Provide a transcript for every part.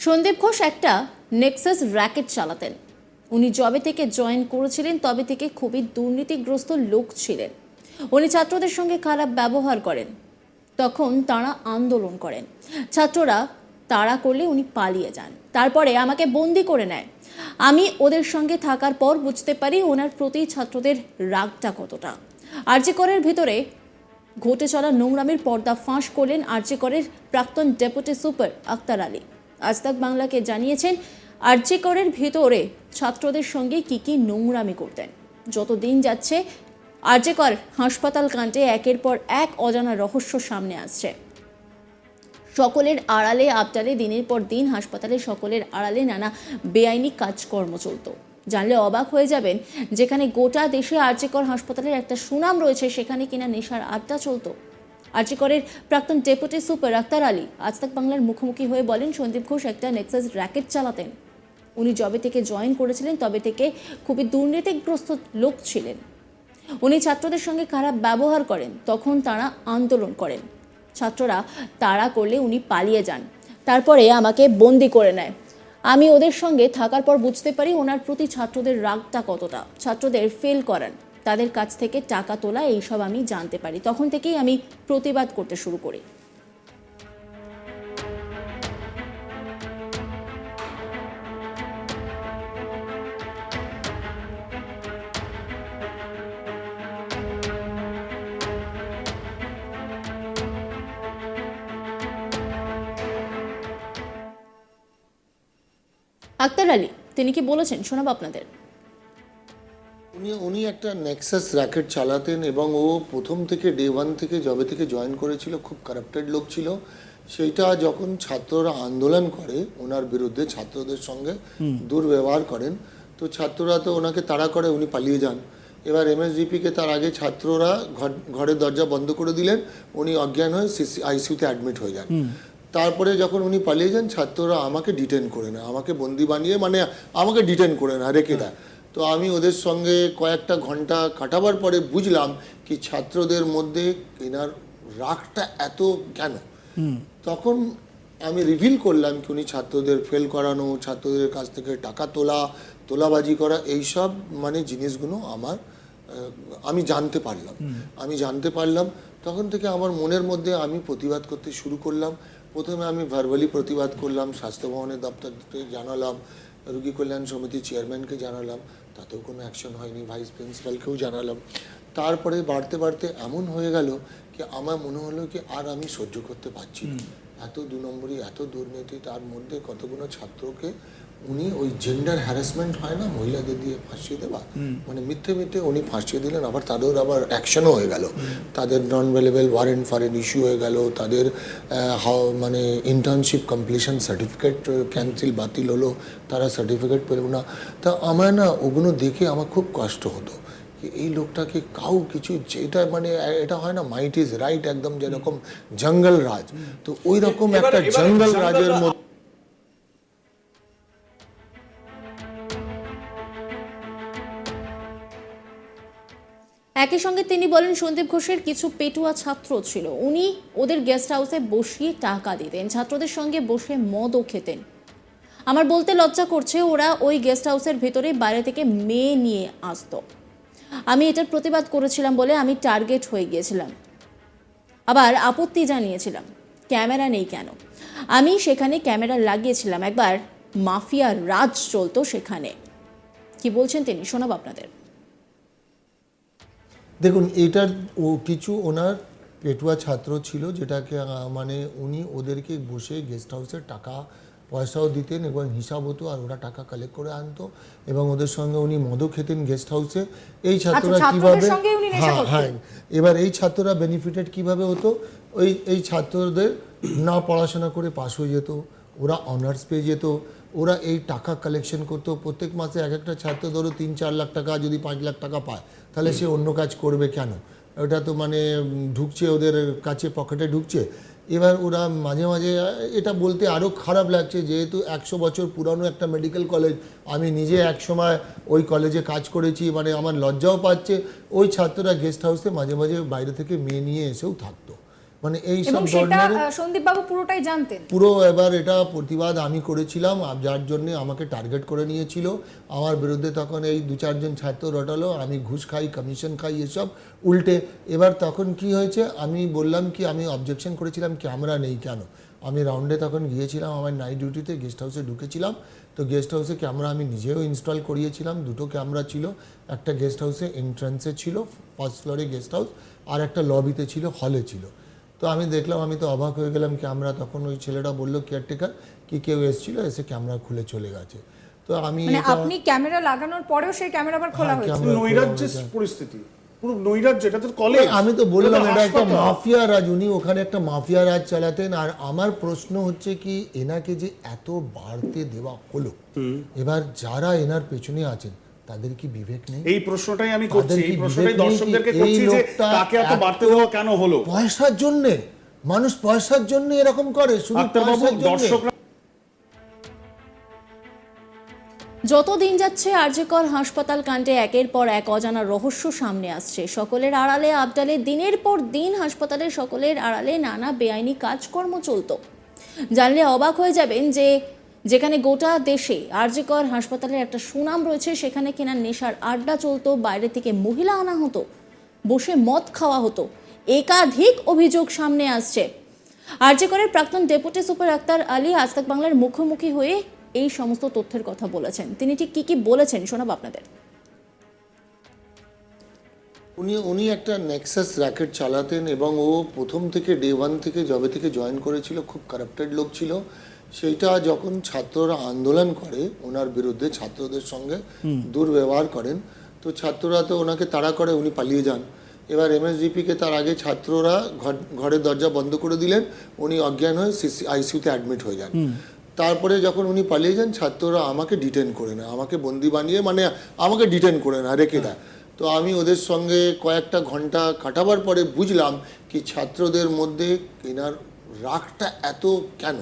সন্দীপ ঘোষ একটা Nexus racket চালাতেন। উনি যবে থেকে জয়েন করেছিলেন তবে থেকে খুবই দুর্নীতিগ্রস্ত লোক ছিলেন। উনি ছাত্রদের সঙ্গে খারাপ ব্যবহার করেন, তখন তারা আন্দোলন করেন। ছাত্ররা তাড়া করলে উনি পালিয়ে যান, তারপরে আমাকে বন্দি করে নেয়। আমি ওদের সঙ্গে থাকার পর বুঝতে পারি ওনার প্রতি ছাত্রদের রাগটা কতটা। আরজি করের ভেতরে ঘটে চলা নোংরামির পর্দা ফাঁস করলেন আরজি করের প্রাক্তন ডেপুটি সুপার আক্তার আলী। আজ তাক বাংলাকে জানিয়েছেন আরজি করের ভেতরে ছাত্রদের সঙ্গে কি কি নোংরামি করতেন। যত দিন যাচ্ছে আরজি কর হাসপাতাল কাণ্ডে একের পর এক অজানা রহস্য সামনে আসছে। সকলের আড়ালে আবটালে দিনের পর দিন হাসপাতালে সকলের আড়ালে নানা বেআইনি কাজকর্ম চলত। জানলে অবাক হয়ে যাবেন, যেখানে গোটা দেশে আরজি কর হাসপাতালের একটা সুনাম রয়েছে সেখানে কিনা নেশার আড্ডা চলত। আরজি করের প্রাক্তন ডেপুটি সুপার আক্তার আলী আজ তাক বাংলার মুখোমুখি হয়ে বলেন সন্দীপ ঘোষ একটা নেক্সাস র্যাকেট চালাতেন। উনি যবে থেকে জয়েন করেছিলেন তবে থেকে খুবই দুর্নীতিগ্রস্ত লোক ছিলেন। উনি ছাত্রদের সঙ্গে খারাপ ব্যবহার করেন, তখন তারা আন্দোলন করেন। ছাত্ররা তাড়া করলে উনি পালিয়ে যান, তারপরে আমাকে বন্দি করে নেয়। আমি ওদের সঙ্গে থাকার পর বুঝতে পারি ওনার প্রতি ছাত্রদের রাগটা কতটা। ছাত্রদের ফেল করান, তাদের কাছ থেকে টাকা তোলা, এইসব আমি জানতে পারি। তখন থেকেই আমি প্রতিবাদ করতে শুরু করি। আক্তার আলী তিনি কি বলেছেন শোনাবো আপনাদের। উনি একটা নেক্সাস র্যাকেট চালাতেন এবং ও প্রথম থেকে ডে ওয়ান থেকে যবে থেকে জয়েন করেছিল খুব কারাপ্টেড লোক ছিল। সেইটা যখন ছাত্ররা আন্দোলন করে ওনার বিরুদ্ধে, ছাত্রদের সঙ্গে দুর্ব্যবহার করেন, তো ছাত্ররা তো ওনাকে তাড়া করে, উনি পালিয়ে যান। এবার এমএসডিপিকে তার আগে ছাত্ররা ঘরের দরজা বন্ধ করে দিলেন, উনি অজ্ঞান হয়ে আইসিইউতে অ্যাডমিট হয়ে যান। তারপরে যখন উনি পালিয়ে যান ছাত্ররা আমাকে ডিটেন করে না, আমাকে বন্দি বানিয়ে মানে আমাকে ডিটেন করে না, রেখে দেয়। তো আমি ওদের সঙ্গে কয়েকটা ঘন্টা কাটাবার পরে বুঝলাম কি ছাত্রদের মধ্যে এনার রাগটা এত কেন। তখন আমি রিভিল করলাম কি উনি ছাত্রদের ফেল করানো, ছাত্রদের কাছ থেকে টাকা তোলাবাজি করা, এইসব মানে জিনিসগুলো আমি জানতে পারলাম। তখন থেকে আমার মনের মধ্যে আমি প্রতিবাদ করতে শুরু করলাম। প্রথমে আমি ভার্বালি প্রতিবাদ করলাম, স্বাস্থ্য ভবনের দপ্তরকে জানালাম, রোগী কল্যাণ সমিতির চেয়ারম্যানকে জানালাম, তাতেও কোনো অ্যাকশন হয়নি, ভাইস প্রিন্সিপালকেও জানালাম। তারপরে বাড়তে বাড়তে এমন হয়ে গেল কি আমার মনে হলো কি আর আমি সহ্য করতে পারছি না। এত দু নম্বরই, এত দুর্নীতি, তার মধ্যে কতগুলো ছাত্রকে উনি ওই জেন্ডার হ্যারাসমেন্ট হয় না, মহিলাদের দিয়ে ফাঁসিয়ে দেওয়া, মানে মিথ্যে উনি ফাঁসিয়ে দিলেন। আবার তাদের আবার অ্যাকশনও হয়ে গেল, তাদের নন অ্যাভেলেবল ওয়ারেন্ট ফারেন্ট ইস্যু হয়ে গেল, তাদের মানে ইন্টার্নশিপ কমপ্লিশন সার্টিফিকেট ক্যান্সেল বাতিল হলো, তারা সার্টিফিকেট পেল না। তা আমার না ওগুলো দেখে আমার খুব কষ্ট হতো কি এই লোকটাকে কাউ কিছু, এটা মানে এটা হয় না মাইট ইজ রাইট, একদম যেরকম জঙ্গল রাজ, তো ওই রকম একটা জঙ্গল রাজের মধ্যে। একই সঙ্গে তিনি বলেন সন্দীপ ঘোষের কিছু পেটুয়া ছাত্র ছিল, উনি ওদের গেস্ট হাউসে বসিয়ে টাকা দিতেন, ছাত্রদের সঙ্গে বসে মদও খেতেন। আমার বলতে লজ্জা করছে, ওরা ওই গেস্ট হাউসের ভেতরে বাইরে থেকে মেয়ে নিয়ে আসতো। আমি এটার প্রতিবাদ করেছিলাম বলে আমি টার্গেট হয়ে গিয়েছিলাম, আবার আপত্তি জানিয়েছিলাম ক্যামেরা নেই কেন। আমি সেখানে ক্যামেরা লাগিয়েছিলাম, একবার মাফিয়া রাজ চলতো সেখানে। কি বলছেন তিনি শোনাবো আপনাদের। দেখুন, এটার কিছু ওনার পেটুয়া ছাত্র ছিল, যেটাকে মানে উনি ওদেরকে বসে গেস্ট হাউসের টাকা পয়সাও দিতেন এবং হিসাব হতো, আর ওরা টাকা কালেক্ট করে আনতো এবং ওদের সঙ্গে উনি মদও খেতেন গেস্ট হাউসে। এই ছাত্ররা কিভাবে, হ্যাঁ এবার এই ছাত্ররা বেনিফিটেড কিভাবে হতো, এই ছাত্রদের না পড়াশোনা করে পাশ হয়ে যেত, ওরা অনার্স পেয়ে যেত, ওরা এই টাকা কালেকশন করতো। প্রত্যেক মাসে এক একটা ছাত্র ধরো 3-4 লাখ টাকা, যদি 5 লাখ টাকা পায় তাহলে সে অন্য কাজ করবে কেন, ওটা তো মানে ঢুকছে ওদের কাছে, পকেটে ঢুকছে। এবার ওরা মাঝে মাঝে, এটা বলতে আরও খারাপ লাগছে, যেহেতু 100 বছর পুরানো একটা মেডিকেল কলেজ, আমি নিজে এক সময় ওই কলেজে কাজ করেছি, মানে আমার লজ্জাও পাচ্ছে। ওই ছাত্ররা গেস্ট হাউসে মাঝে মাঝে বাইরে থেকে মেয়ে নিয়ে এসেও থাকতো, মানে এই এবং সব সেটা ধরনের সন্দীপবাবু পুরোটাই জানতেন। পুরো এবার এটা প্রতিবাদ আমি করেছিলাম, যার জন্য আমাকে টার্গেট করে নিয়েছিল। আমার বিরুদ্ধে তখন এই 2-4 জন ছাত্র রটালো, আমি ঘুষ খাই, কমিশন খাই, এসব উল্টে। এবার তখন কি হয়েছে, আমি বললাম কি আমি অবজেকশন করেছিলাম ক্যামেরা নেই কেন। আমি রাউন্ডে তখন গিয়েছিলাম, আমার নাইট ডিউটিতে গেস্ট হাউসে ঢুকেছিলাম। তো গেস্ট হাউসে ক্যামেরা আমি নিজেও ইনস্টল করিয়েছিলাম, 2টো ক্যামেরা ছিল। একটা গেস্ট হাউসে এন্ট্রান্সে ছিল, ফার্স্ট ফ্লোরে গেস্ট হাউস, আর একটা লবিতে ছিল, হলে ছিল। তো আমি দেখলাম, আমি তো অবাক হয়ে গেলাম ক্যামেরা। তখন ওই ছেলেটা বললো কেয়ারটেকার কি কেউ এসেছিল, এসে ক্যামেরা খুলে চলে গেছে। তো আমি মানে আপনি ক্যামেরা লাগানোর পরেও সেই ক্যামেরা আবার খোলা হয়েছে। ক্যামেরা নৈরাজ্যের পরিস্থিতি, পুরো নৈরাজ্য, এটা তো কলেজ। আমি তো বললাম এটা একটা হাসপাতাল। মাফিয়া রাজ, উনি ওখানে একটা মাফিয়া রাজ চালাতেন। আর আমার প্রশ্ন হচ্ছে কি, এনাকে যে এত বাড়তে দেওয়া হলো, এবার যারা এনার পেছনে আছেন তাদের কি বিবেক নেই? এই প্রশ্নটাই আমি করছি, তাদের এই কি প্রশ্নটাই বিবেক নেই দর্শকদেরকে কি এই করছি যে লোকটা তাকে এত এত বাড়তে দেওয়া কেন হলো? পয়সার জন্যে, মানুষ পয়সার জন্য এরকম করে, শুধু আক্তারবাবু, পয়সার জন্য। দর্শকরা যত দিন যাচ্ছে আরজিকর হাসপাতাল কাণ্ডে একের পর এক অজানা রহস্য সামনে আসছে। সকলের আড়ালে আবডালে দিনের পর দিন হাসপাতালের সকলের আড়ালে নানা বেআইনি কাজকর্ম চলতো। জানলে অবাক হয়ে যাবেন যে যেখানে গোটা দেশে আরজিকর হাসপাতালের একটা সুনাম রয়েছে, সেখানে কিনা নেশার আড্ডা চলতো, বাইরে থেকে মহিলা আনা হতো, বসে মদ খাওয়া হতো। একাধিক অভিযোগ সামনে আসছে। আরজিকরের প্রাক্তন ডেপুটি সুপার আক্তার আলী আজ তাক বাংলার মুখোমুখি হয়ে এই সমস্ত তথ্যের কথা বলেছেন। তিনি ঠিক কি বলেছেন শোনাবো আপনাদের। উনি একটা নেক্সাস র্যাকেট চালাতেন এবং ও প্রথম থেকে ডে 1 থেকে যবে থেকে জয়েন করেছিল খুব কারাপ্টেড লোক ছিল। সেইটা যখন ছাত্ররা আন্দোলন করে ওনার বিরুদ্ধে, ছাত্রদের সঙ্গে দুর্ব্যবহার করেন, তো ছাত্ররা তো ওনাকে তাড়া করে, উনি পালিয়ে যান। এবার এমএসজিপিকে তার আগে ছাত্ররা ঘরের দরজা বন্ধ করে দিলেন, উনি অজ্ঞান হয়ে আইসিইউতে অ্যাডমিট হয়ে যান। তারপরে যখন উনি পালিয়ে যান, ছাত্ররা আমাকে ডিটেন করে না, আমাকে বন্দি বানিয়ে, মানে আমাকে ডিটেন করে না, রেখে দেয়। তো আমি ওদের সঙ্গে কয়েকটা ঘন্টা কাটাবার পরে বুঝলাম কি ছাত্রদের মধ্যে এনার রাগটা এত কেন।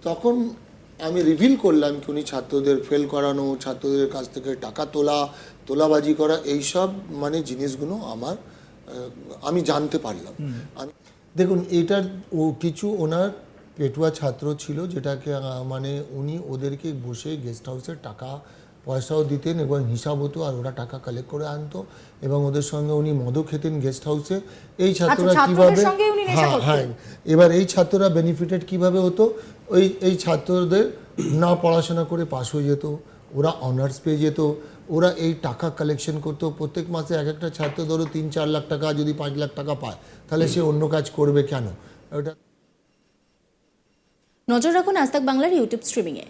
তখন আমি রিভিল করলাম কি উনি ছাত্রদের ফেল করানো, ছাত্রদের কাছ থেকে টাকা তোলাবাজি করা, এইসব মানে জিনিসগুলো আমি জানতে পারলাম। দেখুন, এটার কিছু ওনার পেটুয়া ছাত্র ছিল, যেটাকে মানে উনি ওদেরকে বসে গেস্ট হাউসের টাকা পয়সাও দিতেন এবং হিসাব হতো, আর ওরা টাকা কালেক্ট করে আনতো এবং ওদের সঙ্গে উনি মদও খেতেন গেস্ট হাউসে। এই ছাত্ররা কিভাবে, হ্যাঁ, এবার এই ছাত্ররা বেনিফিটেড কিভাবে হতো, এই ছাত্রদের না পড়াশোনা করে পাশ হয়ে যেত, ওরা অনার্স পেয়ে যেত, ওরা এই টাকা কালেকশন করতো। প্রত্যেক মাসে এক একটা ছাত্র ধরো 3-4 লাখ টাকা, যদি 5 লাখ টাকা পায়, তাহলে সে অন্য কাজ করবে কেন? ওটা নজর রাখুন আজ তাক বাংলার ইউটিউব স্ট্রিমিংয়ে।